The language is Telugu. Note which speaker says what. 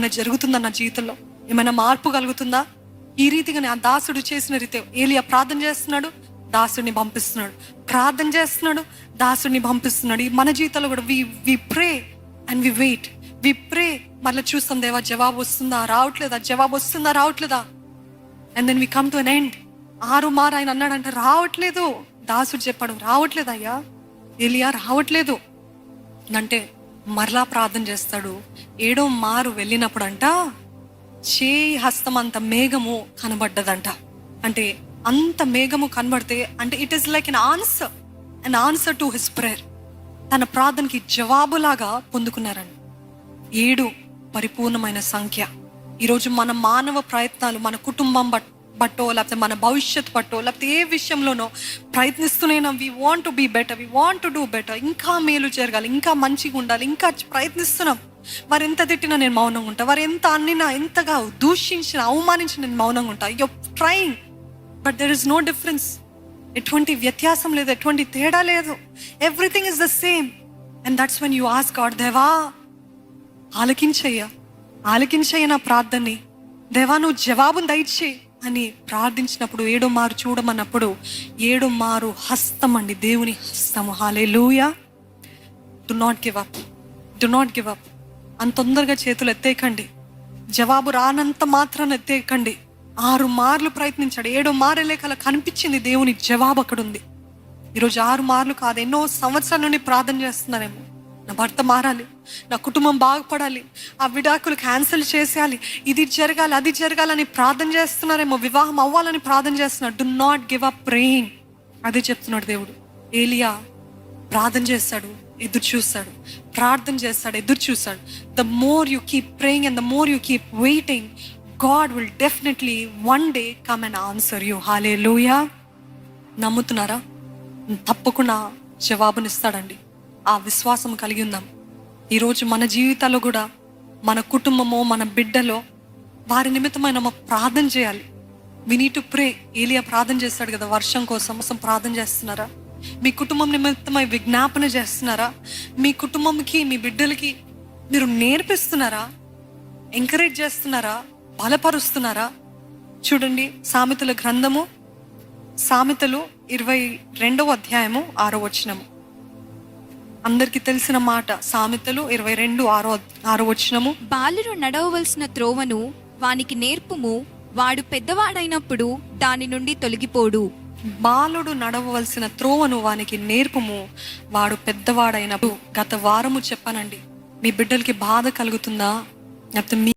Speaker 1: ఏమైనా జరుగుతుందా నా జీవితంలో? ఏమైనా మార్పు కలుగుతుందా? ఈ రీతిగానే ఆ దాసుడు చేసిన రీతి ఏలియా ప్రార్థన చేస్తున్నాడు, దాసుడిని పంపిస్తున్నాడు, ప్రార్థన చేస్తున్నాడు, దాసుడిని పంపిస్తున్నాడు. మన జీవితంలో కూడా వి ప్రే అండ్ వి వెయిట్. వి ప్రే, మళ్ళీ చూస్తాం దేవా జవాబు వస్తుందా రావట్లేదా, జవాబు వస్తుందా రావట్లేదా. And then we come to an end. 6 మారు ఆయన అన్నాడంటే రావట్లేదు. దాసుడు చెప్పాడు రావట్లేదు అయ్యా, ఏలియా రావట్లేదు అంటే మరలా ప్రార్థన చేస్తాడు. 7వ మారు వెళ్ళినప్పుడు అంట చేయి హస్తం అంత మేఘము కనబడ్డదంట. అంటే అంత మేఘము కనబడితే అంటే it is like an answer to his prayer. తన ప్రార్థనకి జవాబులాగా పొందుకున్నారండి. 7 పరిపూర్ణమైన సంఖ్య. ఈరోజు మన మానవ ప్రయత్నాలు, మన కుటుంబం బట్టో లేకపోతే మన భవిష్యత్ పట్టో లేకపోతే ఏ విషయంలోనో ప్రయత్నిస్తూనే we want to be better, we want to do better, ఇంకా మేలు జరగాలి, ఇంకా మంచిగా ఉండాలి, ఇంకా ప్రయత్నిస్తున్నాం. వారు ఎంత తిట్టినా నేను మౌనంగా ఉంటా, వారు ఎంత అన్నినా, ఎంతగా దూషించిన అవమానించిన నేను మౌనంగా ఉంటా. You trying but there is no difference. ఎటువంటి వ్యత్యాసం లేదు, ఎటువంటి తేడా లేదు. Everything is the same. And that's when you ask God, దేవా ఆలకించయ్య నా ప్రార్థనని, దేవా నువ్వు జవాబును దయచేయి అని ప్రార్థించినప్పుడు 7వ మారు చూడమన్నప్పుడు 7వ మారు హస్తం అండి, దేవుని హస్తము. Hallelujah. Do not give up. అంత తొందరగా చేతులు ఎత్తేయకండి. జవాబు రానంత మాత్రాన్ని ఎత్తేయకండి. 6 మార్లు ప్రయత్నించాడు. 7వ మారు లేఖల కనిపించింది దేవుని జవాబు అక్కడ ఉంది. ఈరోజు 6 మార్లు కాదు, ఎన్నో సంవత్సరాల నుండి ప్రార్థన చేస్తున్నారేమో. నా భర్త మారాలి, నా కుటుంబం బాగుపడాలి, ఆ విడాకులు క్యాన్సిల్ చేసేయాలి, ఇది జరగాలి అది జరగాలని ప్రార్థన చేస్తున్నారేమో, వివాహం అవ్వాలని ప్రార్థన చేస్తున్నాడు. Do not give up praying. అదే చెప్తున్నాడు దేవుడు. ఏలియా ప్రార్థన చేస్తాడు, ఎదురు చూస్తాడు, ప్రార్థన చేస్తాడు, ఎదురు చూస్తాడు. The more you keep praying and the more you keep waiting, God will definitely one day come and answer you. Hallelujah. నమ్ముతున్నారా? తప్పకుండా జవాబునిస్తాడండి. ఆ విశ్వాసం కలిగి ఉందాం. ఈరోజు మన జీవితాల్లో కూడా మన కుటుంబమో మన బిడ్డలో వారి నిమిత్తమైన ప్రార్థన చేయాలి. We need to pray. ఏలియా ప్రార్థన చేస్తాడు కదా, వర్షం కోసం ప్రార్థన చేస్తున్నారా? మీ కుటుంబం నిమిత్తమై విజ్ఞాపన చేస్తున్నారా? మీ కుటుంబంకి మీ బిడ్డలకి మీరు నేర్పిస్తున్నారా? ఎంకరేజ్ చేస్తున్నారా? బలపరుస్తున్నారా? చూడండి, సామెతల గ్రంథము, సామెతలు 22వ అధ్యాయము 6వ వచనము. అందరికి తెలిసిన మాట. సామెతలు 22:6 వచనము.
Speaker 2: బాలురు నడవవలసిన త్రోవను వానికి నేర్పుము, వాడు పెద్దవాడైనప్పుడు దాని నుండి తొలగిపోడు.
Speaker 1: బాలుడు నడవవలసిన త్రోవను వానికి నేర్పుము, వాడు పెద్దవాడైనప్పుడు. గత వారము చెప్పానండి, మీ బిడ్డలకి బాధ కలుగుతుందా? లేకపోతే